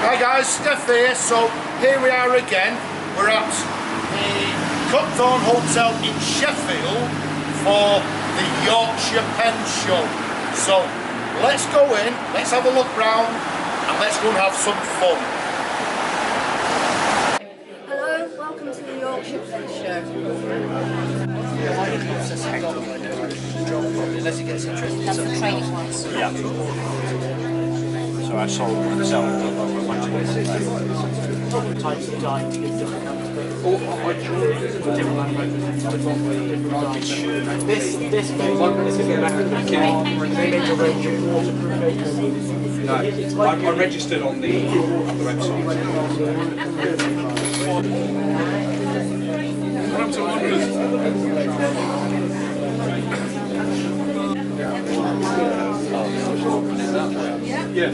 Hi guys, Steph here. So here we are again. We're at the Copthorne Hotel in Sheffield for the Yorkshire Pen Show. So let's go in, let's have a look round and let's go and have some fun. Hello, welcome to the Yorkshire Pen Show. Unless it gets interesting. That's the training ones. Yeah. So I sold myself a bunch of types of dye to get different colours. This is back in the beginning. No, I'm registered on the website. What up to wonders? Yeah.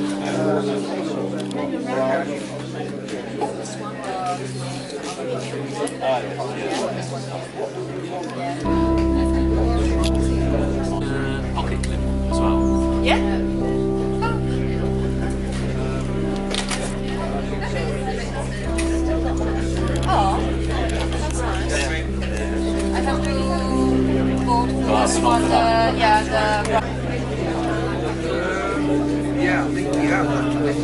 Pocket clip as well. Yeah. Oh, that's nice. I have to board for this one, yeah, Yeah, I think we have actually.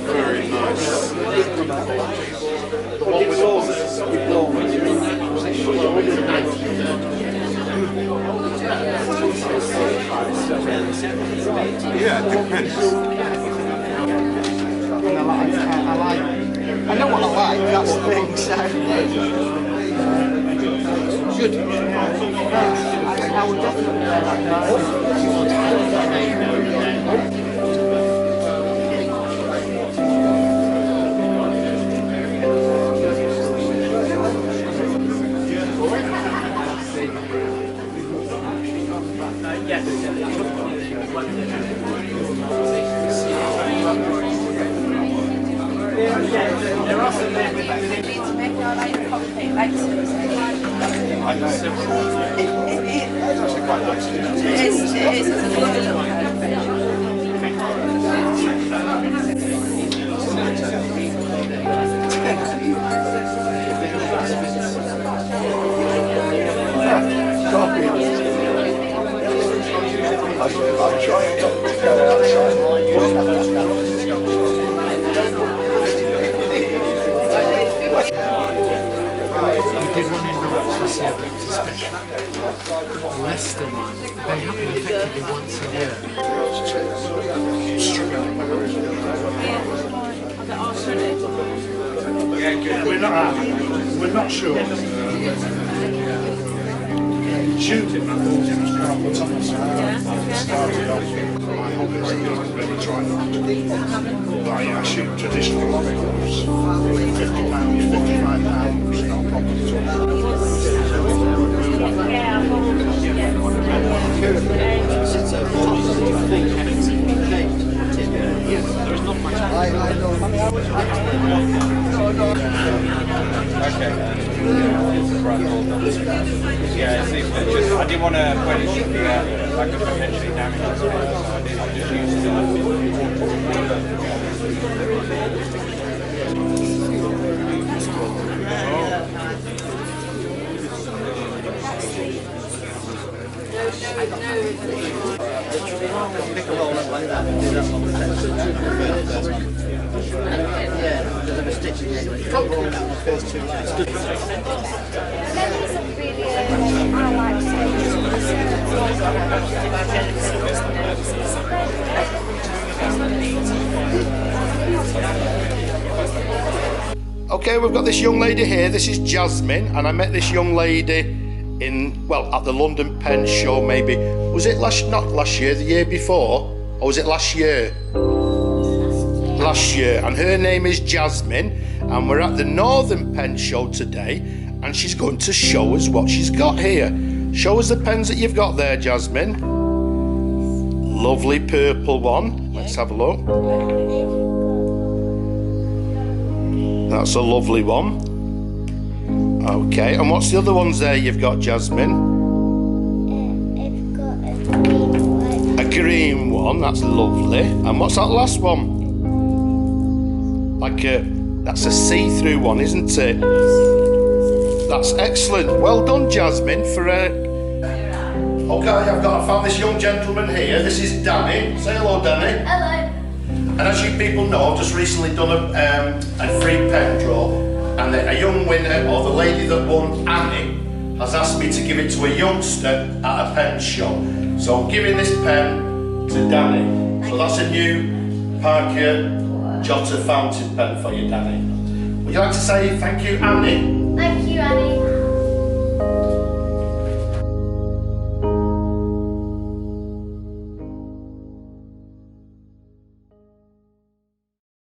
Very nice. Yeah, it depends. I know what I like, that's the thing, so... Good. I would definitely wear that There are some there with I'm trying not to go outside. We did one in the Yorkshire special. The Leicester one. They happen effectively once a year. We're not sure. Shooting, I thought it was carpet on the side. Started off my hobbies and I really tried not to. But I shoot traditional rifles. £50, £55, not a problem at Yeah, see, just, I didn't want to, when it should be I could potentially damage it, so I just used Pick a roll up like that and do that on the fence. Yeah, there's a stitching in it. Roll down the first two lines. Okay, we've got this young lady here. This is Jasmine, and I met this young lady in, well, at the London Pen Show, maybe. Was it not last year, the year before? Or was it last year? Last year. And her name is Jasmine, and we're at the Northern Pen Show today, and she's going to show us what she's got here. Show us the pens that you've got there, Jasmine. Lovely purple one. Let's have a look. That's a lovely one. Okay, and what's the other ones there you've got, Jasmine? I've got a green one. A green one, that's lovely. And what's that last one? That's a see-through one, isn't it? That's excellent. Well done, Jasmine, for Okay, I found this young gentleman here. This is Danny. Say hello, Danny. Hello. And as you people know, I've just recently done a free pen draw, and a young winner, or the lady that won, Annie, has asked me to give it to a youngster at a pen show. So I'm giving this pen to Danny. So that's a new Parker Jotter fountain pen for you, Danny. Would you like to say thank you, Annie? Thank you, Annie.